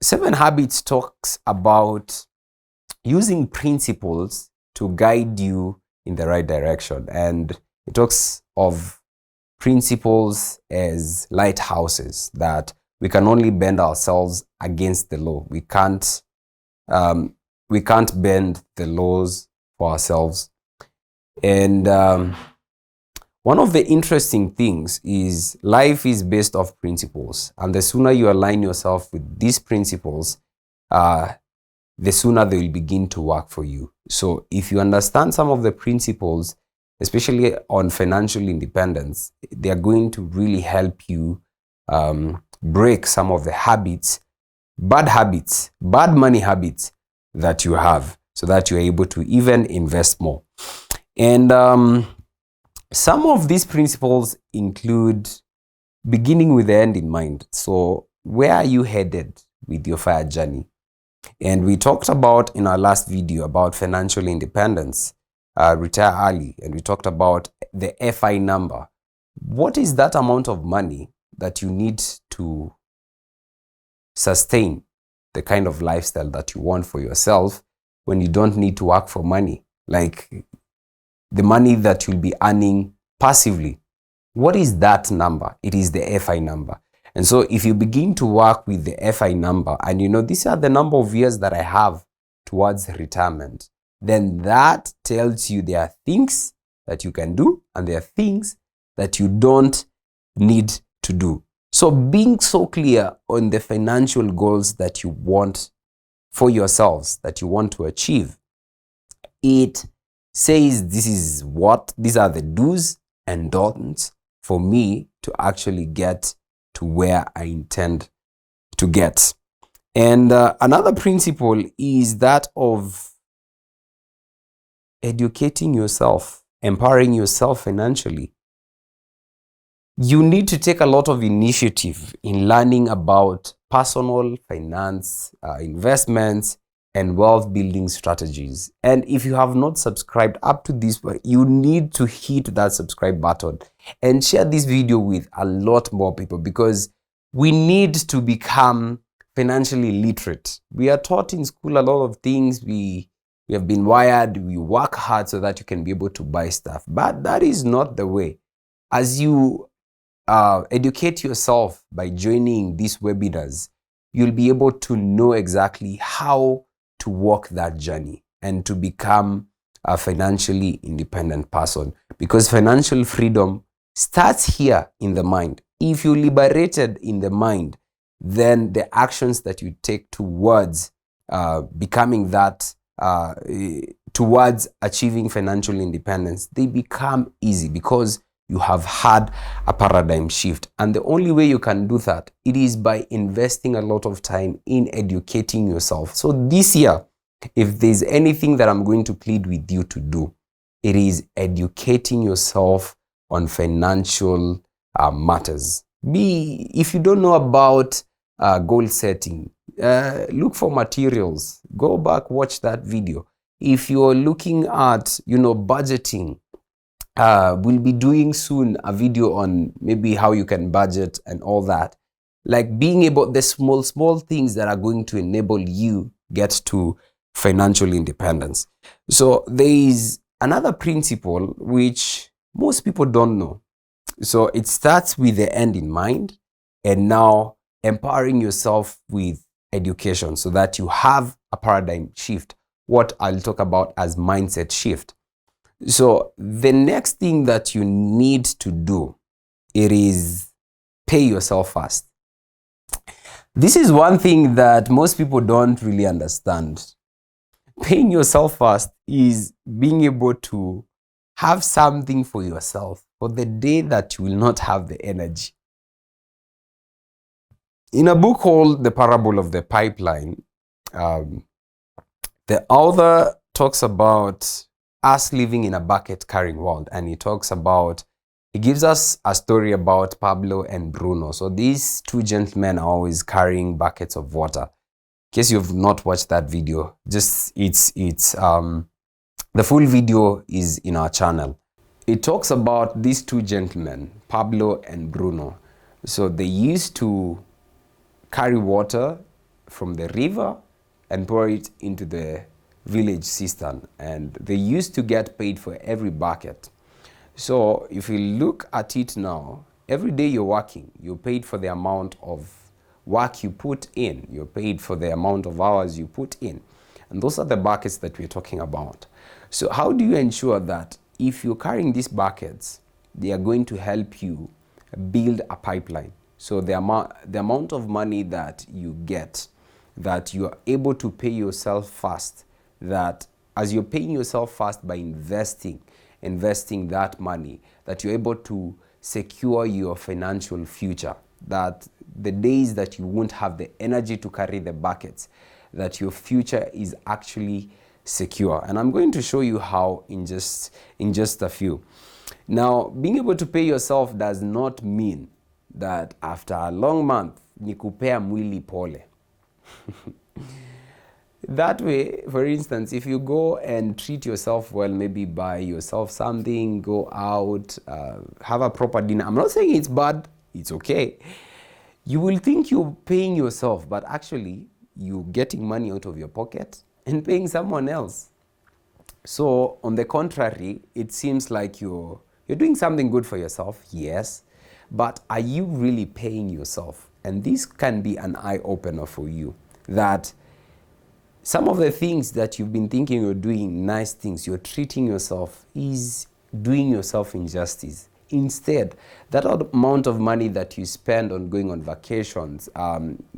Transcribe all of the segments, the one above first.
Seven Habits talks about using principles to guide you in the right direction. And it talks of principles as lighthouses, that we can only bend ourselves against the law. We can't bend the laws for ourselves. And one of the interesting things is life is based off principles. And the sooner you align yourself with these principles, the sooner they will begin to work for you. So if you understand some of the principles, especially on financial independence, they are going to really help you break some of the bad money habits that you have, so that you're able to even invest more. And some of these principles include beginning with the end in mind. So where are you headed with your FIRE journey? And we talked about in our last video about financial independence, retire early, and we talked about the FI number. What is that amount of money that you need to sustain the kind of lifestyle that you want for yourself when you don't need to work for money? Like the money that you'll be earning passively. What is that number? It is the FI number. And so if you begin to work with the FI number, and you know, these are the number of years that I have towards retirement, then that tells you there are things that you can do and there are things that you don't need to do. So being so clear on the financial goals that you want for yourselves, that you want to achieve, it says these are the do's and don'ts for me to actually get to where I intend to get. And another principle is that of educating yourself, empowering yourself financially. You need to take a lot of initiative in learning about personal finance, investments, and wealth building strategies. And if you have not subscribed up to this point, you need to hit that subscribe button and share this video with a lot more people, because we need to become financially literate. We are taught in school a lot of things. We have been wired, we work hard so that you can be able to buy stuff. But that is not the way. As you educate yourself by joining these webinars, you'll be able to know exactly how to walk that journey and to become a financially independent person, because financial freedom starts here in the mind. If you're liberated in the mind, then the actions that you take towards becoming that, towards achieving financial independence, they become easy because you have had a paradigm shift. And the only way you can do that, it is by investing a lot of time in educating yourself. So this year, if there's anything that I'm going to plead with you to do, it is educating yourself on financial matters. If you don't know about goal setting, look for materials. Go back, watch that video. If you're looking at, budgeting, we'll be doing soon a video on maybe how you can budget and all that. Like being able, the small things that are going to enable you get to financial independence. So there is another principle which most people don't know. So it starts with the end in mind, and now empowering yourself with education so that you have a paradigm shift, what I'll talk about as mindset shift. So the next thing that you need to do, it is pay yourself first. This is one thing that most people don't really understand. Paying yourself first is being able to have something for yourself for the day that you will not have the energy. In a book called The Parable of the Pipeline, the author talks about us living in a bucket carrying world, and he gives us a story about Pablo and Bruno. So these two gentlemen are always carrying buckets of water. In case you've not watched that video, the full video is in our channel. It talks about these two gentlemen, Pablo and Bruno. So they used to carry water from the river and pour it into the village cistern, and they used to get paid for every bucket. So if you look at it now, every day you're working, you're paid for the amount of work you put in, you're paid for the amount of hours you put in, and those are the buckets that we're talking about. So how do you ensure that if you're carrying these buckets, they are going to help you build a pipeline? So the amount of money that you get, that you are able to pay yourself fast, that as you're paying yourself fast by investing that money, that you're able to secure your financial future, that the days that you won't have the energy to carry the buckets, that your future is actually secure. And I'm going to show you how in just a few. Now, being able to pay yourself does not mean that after a long month, nikupea mwili pole. That way, for instance, if you go and treat yourself well, maybe buy yourself something, go out, have a proper dinner. I'm not saying it's bad, it's okay. You will think you're paying yourself, but actually you're getting money out of your pocket and paying someone else. So on the contrary, it seems like you're doing something good for yourself, yes, but are you really paying yourself? And this can be an eye-opener for you, that some of the things that you've been thinking you're doing, nice things, you're treating yourself, is doing yourself injustice. Instead, that amount of money that you spend on going on vacations,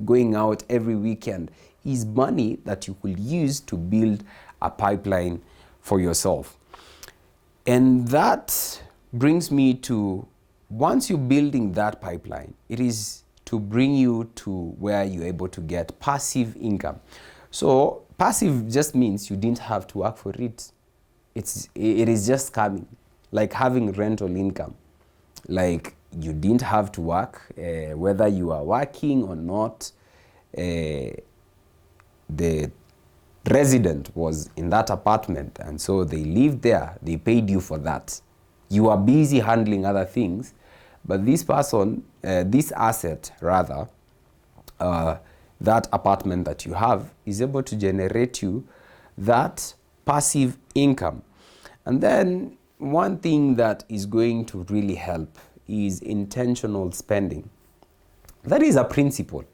going out every weekend, is money that you could use to build a pipeline for yourself. And that brings me to, once you're building that pipeline, it is to bring you to where you're able to get passive income. So passive just means you didn't have to work for it. It is just coming, like having rental income. Like you didn't have to work, whether you are working or not. The resident was in that apartment, and so they lived there. They paid you for that. You are busy handling other things, but this person, this asset rather, that apartment that you have is able to generate you that passive income. And then one thing that is going to really help is intentional spending. That is a principle.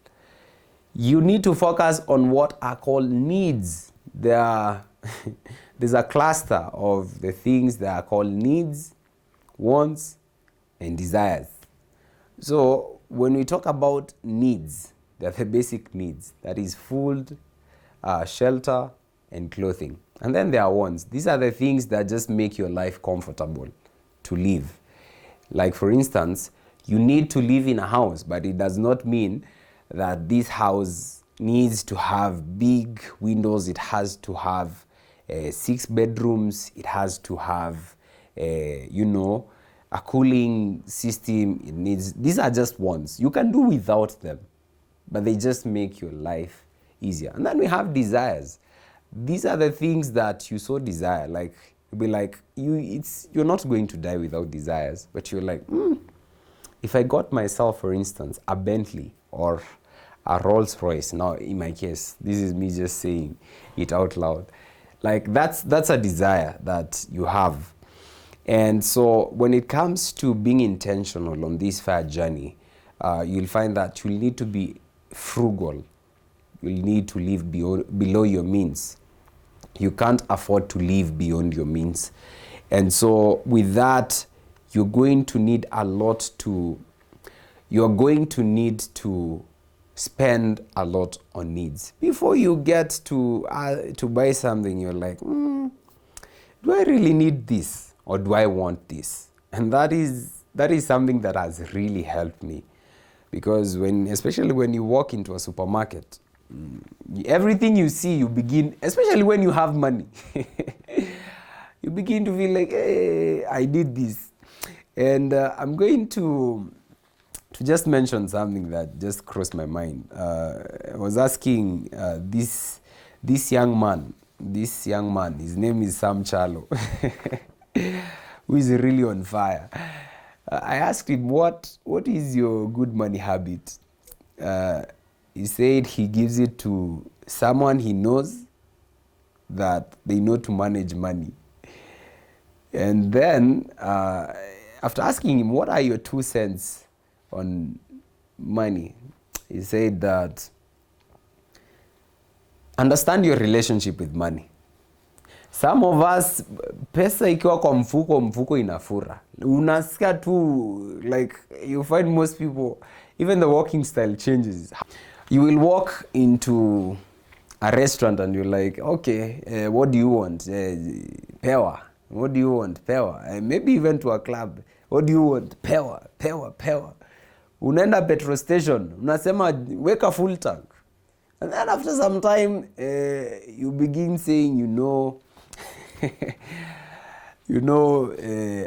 You need to focus on what are called needs. There's a cluster of the things that are called needs, wants, and desires. So when we talk about needs, they're the basic needs. That is food, shelter, and clothing. And then there are wants. These are the things that just make your life comfortable to live. Like for instance, you need to live in a house, but it does not mean that this house needs to have big windows. It has to have 6 bedrooms. It has to have, a cooling system. It needs. These are just wants. You can do without them, but they just make your life easier. And then we have desires. These are the things that you so desire. Like, you'll be like, you're not going to die without desires, but you're like, if I got myself, for instance, a Bentley or a Rolls Royce, now in my case, this is me just saying it out loud. Like that's a desire that you have. And so when it comes to being intentional on this fair journey, you'll find that you'll need to be frugal. You'll need to live below your means. You can't afford to live beyond your means. And so with that, you're going to need to spend a lot on needs. Before you get to buy something, you're like, do I really need this? Or do I want this? And that is something that has really helped me. Because especially when you walk into a supermarket, everything you see, you begin, especially when you have money, you begin to feel like, hey, I did this. And I'm going to just mention something that just crossed my mind. I was asking this young man, his name is Sam Chalo, who is really on fire. I asked him, what is your good money habit? he said he gives it to someone he knows that they know to manage money. And then after asking him, what are your 2 cents on money? He said that understand your relationship with money. Some of us, pesa ikiwa kwa mfuko, mfuko inafura. Unasikia tu, like, you find most people, even the walking style changes. You will walk into a restaurant and you're like, okay, what do you want? Pewa. What do you want? Pewa. Maybe even to a club. What do you want? Pewa, pewa, pewa. Unaenda petrol station, unasema weka full tank. And then after some time, you begin saying,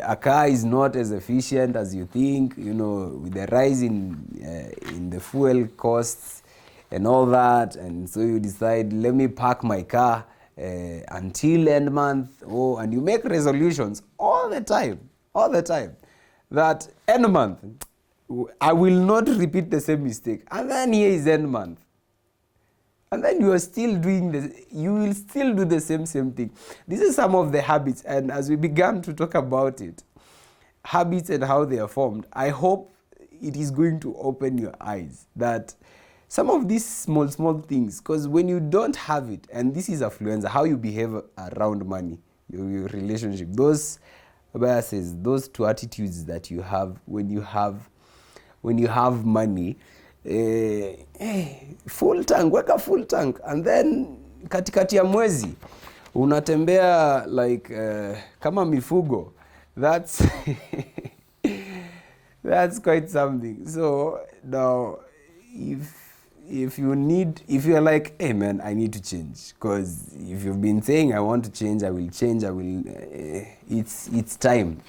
a car is not as efficient as you think, with the rise in the fuel costs and all that. And so you decide, let me park my car until end month. And you make resolutions all the time, that end month, I will not repeat the same mistake. And then here is end month. And then you will still do the same thing. This is some of the habits. And as we began to talk about it, habits and how they are formed, I hope it is going to open your eyes that some of these small things, because when you don't have it, and this is affluenza, how you behave around money, your relationship, those biases, those two attitudes that you have when you have money, full tank, weka full tank, and then katikati ya mwezi unatembea like kama mifugo. That's that's quite something. So now if you're like, hey man, I need to change, because if you've been saying I want to change, I will change, it's time.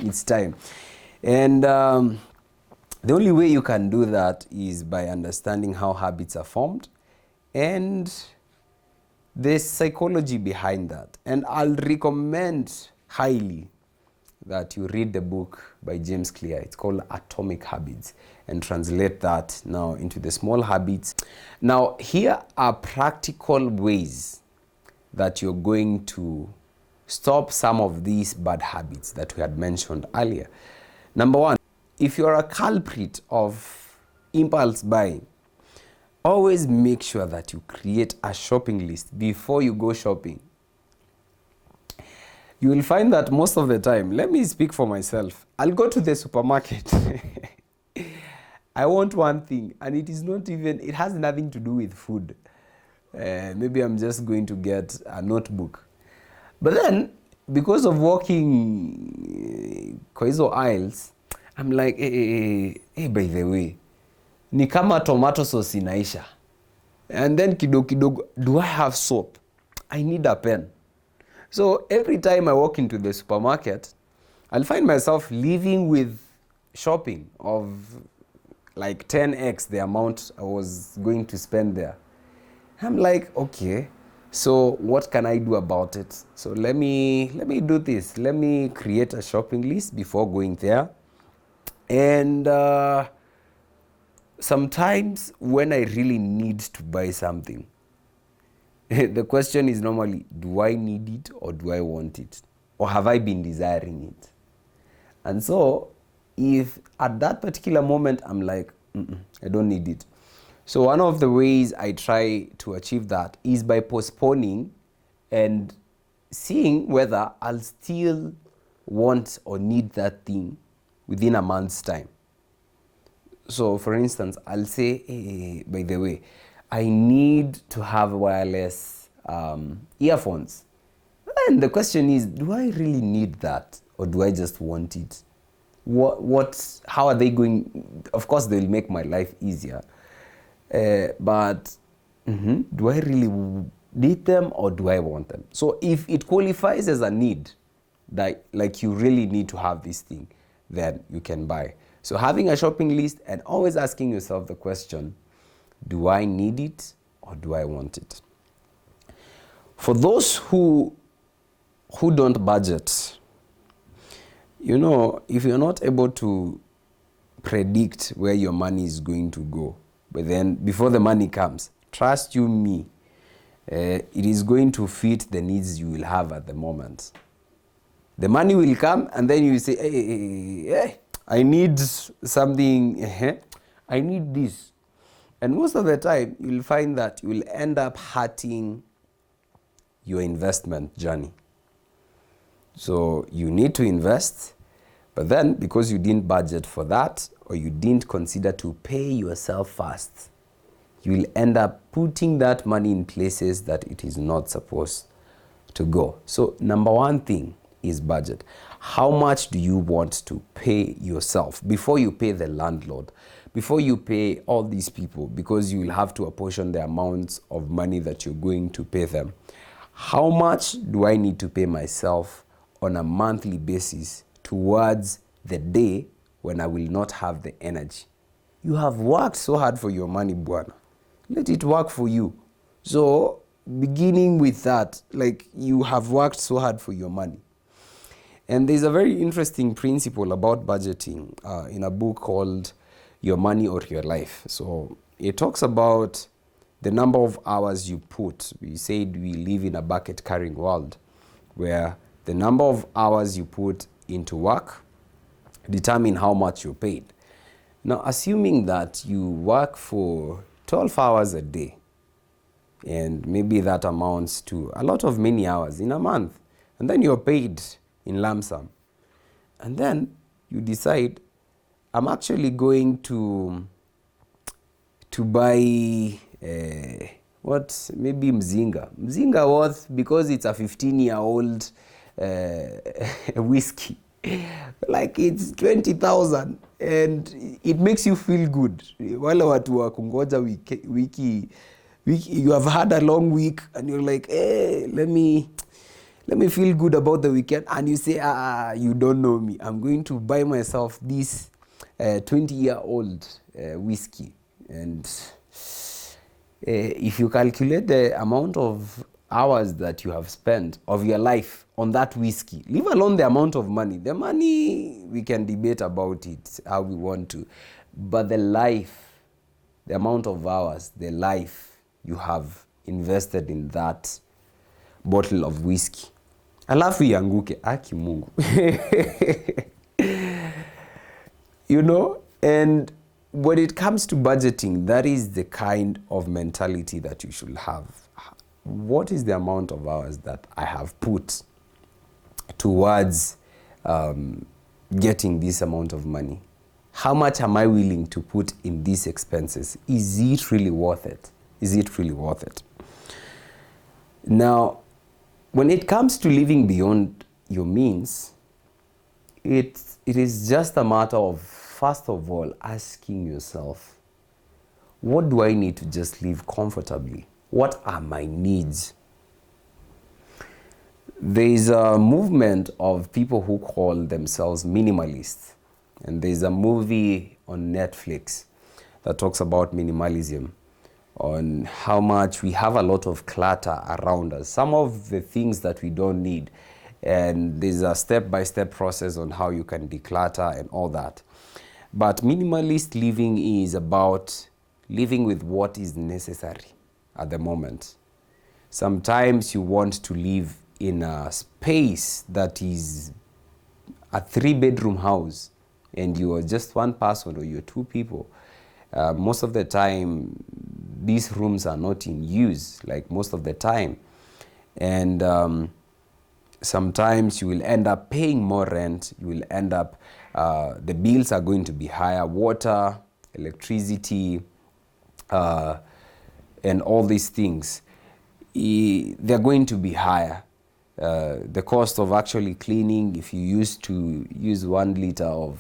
And the only way you can do that is by understanding how habits are formed and the psychology behind that. And I'll recommend highly that you read the book by James Clear. It's called Atomic Habits, and translate that now into the small habits. Now, here are practical ways that you're going to stop some of these bad habits that we had mentioned earlier. Number one, if you're a culprit of impulse buying, always make sure that you create a shopping list before you go shopping. You will find that most of the time, let me speak for myself, I'll go to the supermarket. I want one thing, and it has nothing to do with food. Maybe I'm just going to get a notebook. But then, because of walking kwa hizo aisles, I'm like, hey, by the way, ni kama tomato sauce inaisha. And then kidogo, do I have soap? I need a pen. So every time I walk into the supermarket, I'll find myself leaving with shopping of like 10x the amount I was going to spend there. I'm like, okay, so what can I do about it? So let me do this. Let me create a shopping list before going there. And sometimes when I really need to buy something, the question is normally, do I need it or do I want it? Or have I been desiring it? And so if at that particular moment I'm like, I don't need it. So one of the ways I try to achieve that is by postponing and seeing whether I'll still want or need that thing within a month's time. So for instance, I'll say, hey, by the way, I need to have wireless earphones. And the question is, do I really need that or do I just want it? How are they going? Of course, they'll make my life easier. But do I really need them or do I want them? So if it qualifies as a need, that like you really need to have this thing, then you can buy. So having a shopping list and always asking yourself the question, do I need it or do I want it? For those who don't budget, if you're not able to predict where your money is going to go, But then before the money comes, trust you me, it is going to fit the needs you will have at the moment. The money will come and then you say, hey, I need something, I need this. And most of the time, you'll find that you will end up hurting your investment journey. So you need to invest, but then because you didn't budget for that, or you didn't consider to pay yourself first, you will end up putting that money in places that it is not supposed to go. So number one thing is budget. How much do you want to pay yourself before you pay the landlord, before you pay all these people, because you will have to apportion the amounts of money that you're going to pay them? How much do I need to pay myself on a monthly basis towards the day when I will not have the energy? You have worked so hard for your money, Bwana. Let it work for you. So beginning with that, like, you have worked so hard for your money. And there's a very interesting principle about budgeting in a book called Your Money or Your Life. So it talks about the number of hours you put. We said we live in a bucket carrying world where the number of hours you put into work determine how much you're paid. Now, assuming that you work for 12 hours a day, and maybe that amounts to a lot of many hours in a month, and then you're paid in lump sum, and then you decide, I'm actually going to buy maybe mzinga worth, because it's a 15-year-old whiskey, like it's 20,000, and it makes you feel good. Wale watu wa kungoja wiki, you have had a long week and you're like, hey, let me feel good about the weekend, and you say, you don't know me, I'm going to buy myself this 20-year-old whiskey. And if you calculate the amount of hours that you have spent of your life on that whiskey, leave alone the amount of money. The money, we can debate about it how we want to, but the life, the amount of hours, the life you have invested in that bottle of whiskey, alafu ianguke, aki Mungu. You know, and when it comes to budgeting, that is the kind of mentality that you should have. What is the amount of hours that I have put towards getting this amount of money? How much am I willing to put in these expenses? Is it really worth it? Is it really worth it? Now, when it comes to living beyond your means, it is just a matter of, first of all, asking yourself, what do I need to just live comfortably? What are my needs? There is a movement of people who call themselves minimalists. And there's a movie on Netflix that talks about minimalism, on how much we have a lot of clutter around us, some of the things that we don't need. And there's a step-by-step process on how you can declutter and all that. But minimalist living is about living with what is necessary at the moment. Sometimes you want to live in a space that is a 3-bedroom house and you are just one person or you're 2 people. Most of the time, these rooms are not in use, like most of the time. And sometimes you will end up paying more rent. You will end up, the bills are going to be higher, water, electricity, and all these things. They're going to be higher. The cost of actually cleaning, if you used to use 1 liter of,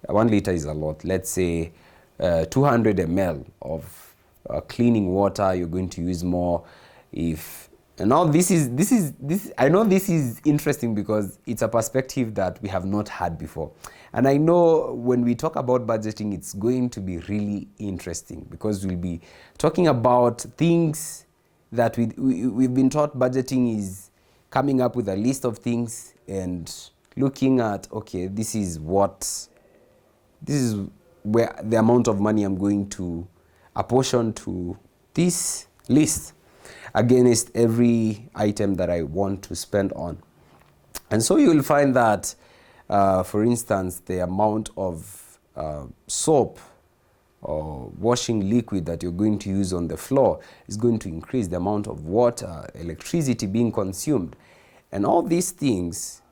1 liter is a lot, let's say 200 ml of cleaning water, you're going to use more. And now this I know this is interesting because it's a perspective that we have not had before. And I know when we talk about budgeting, it's going to be really interesting because we'll be talking about things that we've been taught. Budgeting is coming up with a list of things and looking at, okay, this is where the amount of money I'm going to portion to this list against every item that I want to spend on. And so you will find that, for instance, the amount of soap or washing liquid that you're going to use on the floor is going to increase, the amount of water, electricity being consumed. And all these things,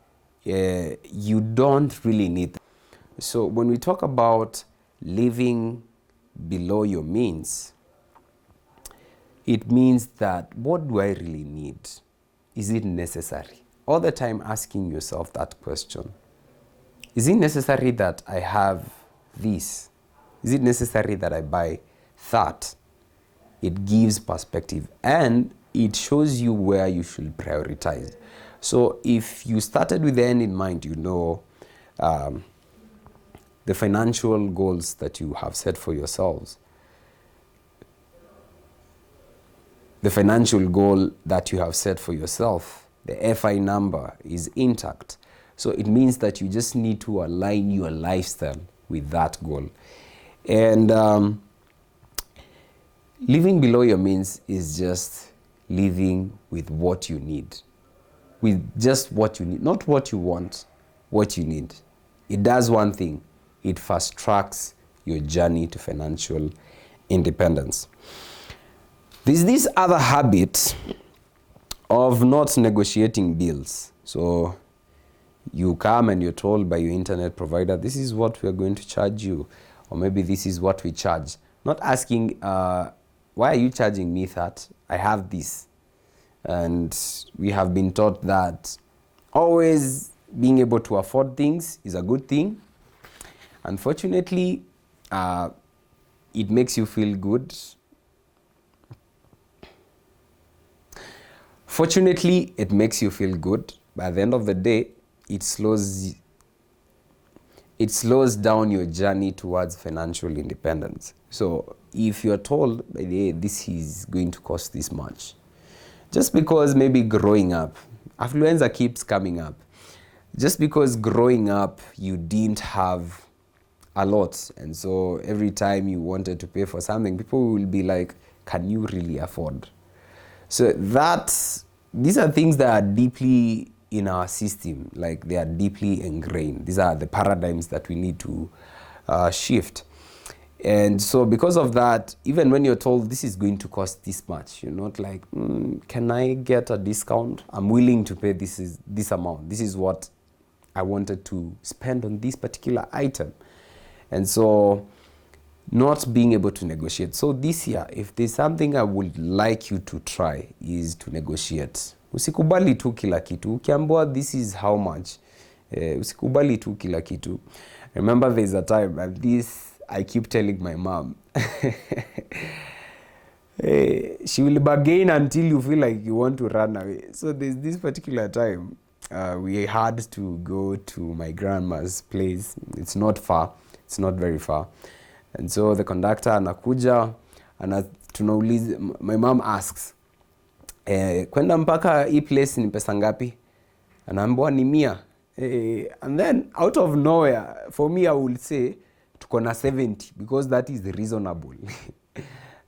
you don't really need. So when we talk about living below your means, it means that, what do I really need? Is it necessary? All the time asking yourself that question. Is it necessary that I have this? Is it necessary that I buy that? It gives perspective and it shows you where you should prioritize. So if you started with the end in mind, you know the financial goals that you have set for yourselves. The financial goal that you have set for yourself, the FI number is intact. So it means that you just need to align your lifestyle with that goal. And living below your means is just living with what you need. With just what you need, not what you want, what you need. It does one thing. It fast tracks your journey to financial independence. There's this other habit of not negotiating bills. So you come and you're told by your internet provider, this is what we're going to charge you, or maybe this is what we charge. Not asking, why are you charging me that? I have this. And we have been taught that always being able to afford things is a good thing. Unfortunately, it makes you feel good. Fortunately, it makes you feel good. By the end of the day, it slows down your journey towards financial independence. So if you're told, by the way, this is going to cost this much, just because maybe growing up, affluenza keeps coming up. Just because growing up, you didn't have a lot. And so every time you wanted to pay for something, people will be like, can you really afford? So these are things that are deeply in our system, like they are deeply ingrained. These are the paradigms that we need to shift. And so because of that, even when you're told this is going to cost this much, you're not like, can I get a discount? I'm willing to pay this amount. This is what I wanted to spend on this particular item. And so not being able to negotiate. So this year, if there's something I would like you to try, is to negotiate. Usikubali tu kila kitu. Ukiambiwa this is how much. Usikubali tu kila kitu. Remember there's a time, and this I keep telling my mom. She will bargain until you feel like you want to run away. So there's this particular time, we had to go to my grandma's place. It's not far. It's not very far. And so the conductor anakuja, tunauliza, my mom asks, kwenda mpaka hii place ni pesa ngapi? Anaambiwa ni 100. And then out of nowhere, for me I would say tuko na 70, because that is reasonable.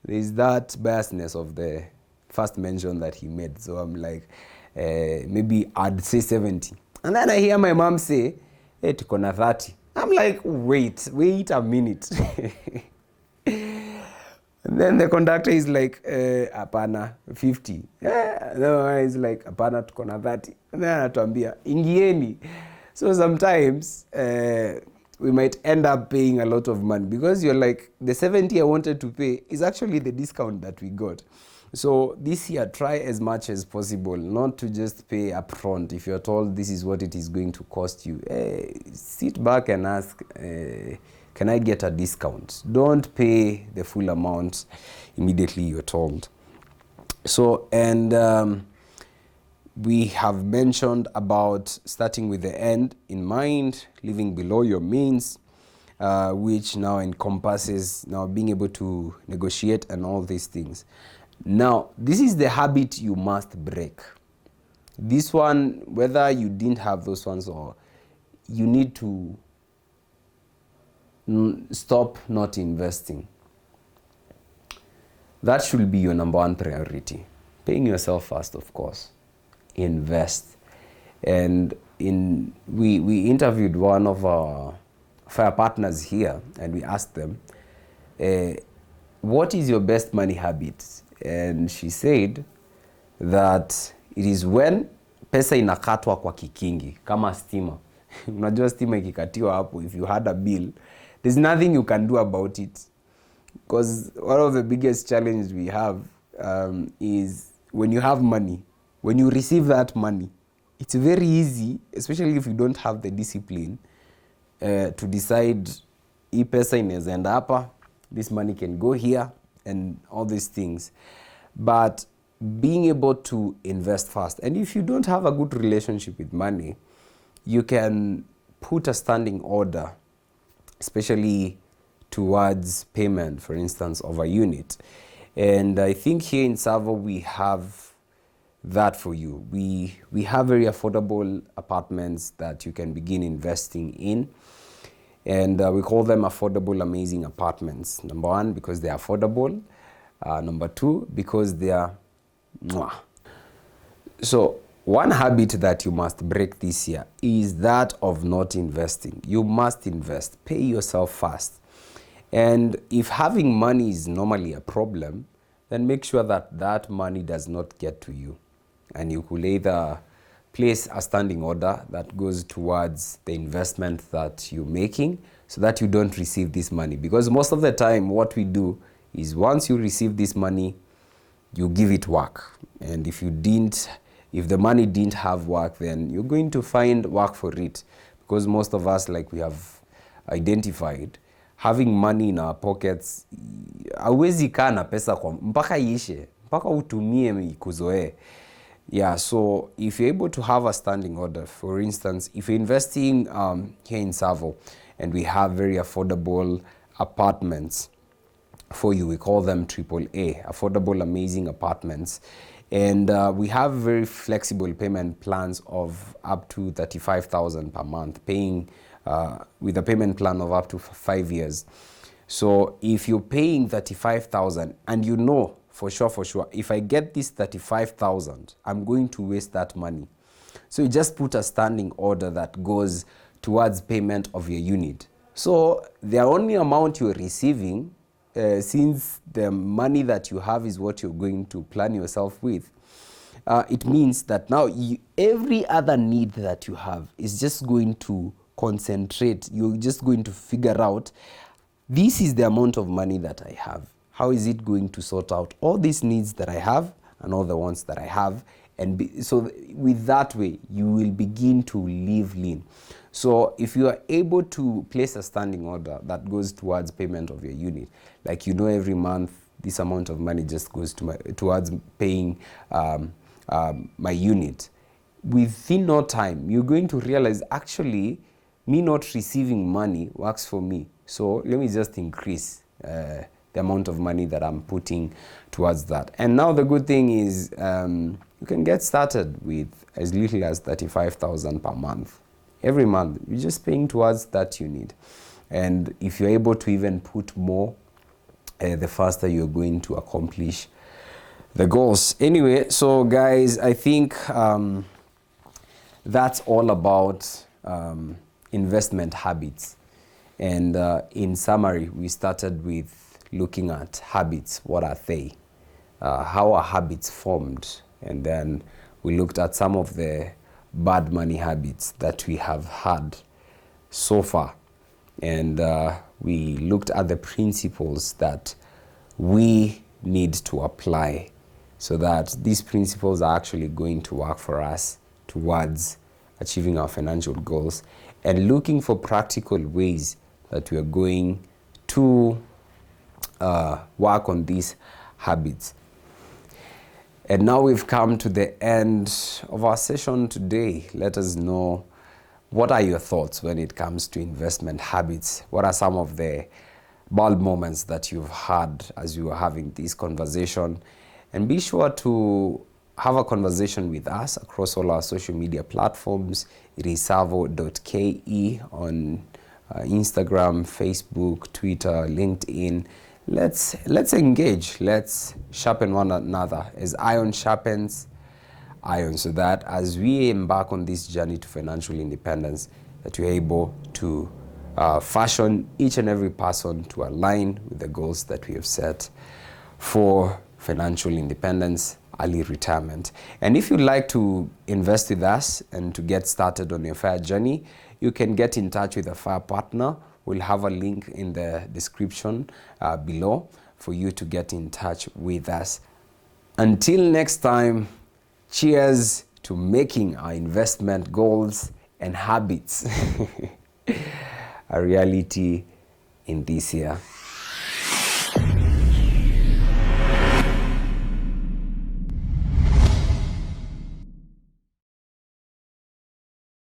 There is that biasness of the first mention that he made. So I'm like, maybe I'd say 70. And then I hear my mom say, tuko na 30. I'm like, wait a minute. And then the conductor is like, apana, 50. No, he's like, apana, tuko na 30. And then anatuambia, ingieni. So sometimes, we might end up paying a lot of money, because you're like, the 70 I wanted to pay is actually the discount that we got. So this year, try as much as possible not to just pay upfront. If you're told this is what it is going to cost you, sit back and ask, can I get a discount? Don't pay the full amount immediately you're told. So, and we have mentioned about starting with the end in mind, living below your means, which now encompasses now being able to negotiate and all these things. Now, this is the habit you must break. This one, whether you didn't have those ones or you need to stop not investing. that should be your number one priority. Paying yourself first, of course. Invest. And we interviewed one of our fire partners here, and we asked them, what is your best money habit? And she said that it is when pesa inakatwa kwa kikingi, kama stima. Unajua stima ikikatiwa hapo, if you had a bill, there's nothing you can do about it. Because one of the biggest challenges we have is when you have money, when you receive that money, it's very easy, especially if you don't have the discipline, to decide, hii pesa inaweza enda hapa, this money can go here, and all these things. But being able to invest fast, and if you don't have a good relationship with money, you can put a standing order, especially towards payment, for instance, of a unit. And I think here in TSAVO we have that for you. We have very affordable apartments that you can begin investing in. And we call them affordable, amazing apartments. Number one, because they're affordable. Number two, because they are mwah. So one habit that you must break this year is that of not investing. You must invest. Pay yourself first. And if having money is normally a problem, then make sure that that money does not get to you. And you could either place a standing order that goes towards the investment that you're making so that you don't receive this money. Because most of the time what we do is once you receive this money, you give it work. And if the money didn't have work, then you're going to find work for it. Because most of us, like we have identified, having money in our pockets, hauwezi kaa na pesa kwa mpaka iishe, mpaka utumie ikuzoe. Yeah, so if you're able to have a standing order, for instance, if you're investing here in TSAVO and we have very affordable apartments for you, we call them AAA, affordable, amazing apartments. And we have very flexible payment plans of up to 35,000 per month, paying with a payment plan of up to 5 years. So if you're paying 35,000 and you know for sure, if I get this 35,000, I'm going to waste that money. So you just put a standing order that goes towards payment of your unit. So the only amount you're receiving, since the money that you have is what you're going to plan yourself with, it means that now every other need that you have is just going to concentrate. You're just going to figure out, this is the amount of money that I have. How is it going to sort out all these needs that I have and all the wants that I have? And so with that way, you will begin to live lean. So if you are able to place a standing order that goes towards payment of your unit, like every month, this amount of money just goes towards paying my unit, within no time, you're going to realize, actually, me not receiving money works for me. So let me just increase the amount of money that I'm putting towards that. And now the good thing is you can get started with as little as 35,000 per month. Every month, you're just paying towards that unit. And if you're able to even put more, the faster you're going to accomplish the goals. Anyway, so guys, I think that's all about investment habits. And in summary, we started with looking at habits. What are they? How are habits formed? And then we looked at some of the bad money habits that we have had so far. And we looked at the principles that we need to apply so that these principles are actually going to work for us towards achieving our financial goals, and looking for practical ways that we are going to work on these habits. And now we've come to the end of our session today. Let us know, what are your thoughts when it comes to investment habits? What are some of the bold moments that you've had as you were having this conversation? And be sure to have a conversation with us across all our social media platforms. It is TSAVO.ke on Instagram, Facebook, Twitter, LinkedIn. let's engage. Let's sharpen one another as iron sharpens iron, so that as we embark on this journey to financial independence, that we're able to fashion each and every person to align with the goals that we have set for financial independence, early retirement. And if you'd like to invest with us and to get started on your FIRE journey, you can get in touch with a FIRE partner. We'll have a link in the description below for you to get in touch with us. Until next time, cheers to making our investment goals and habits a reality in this year.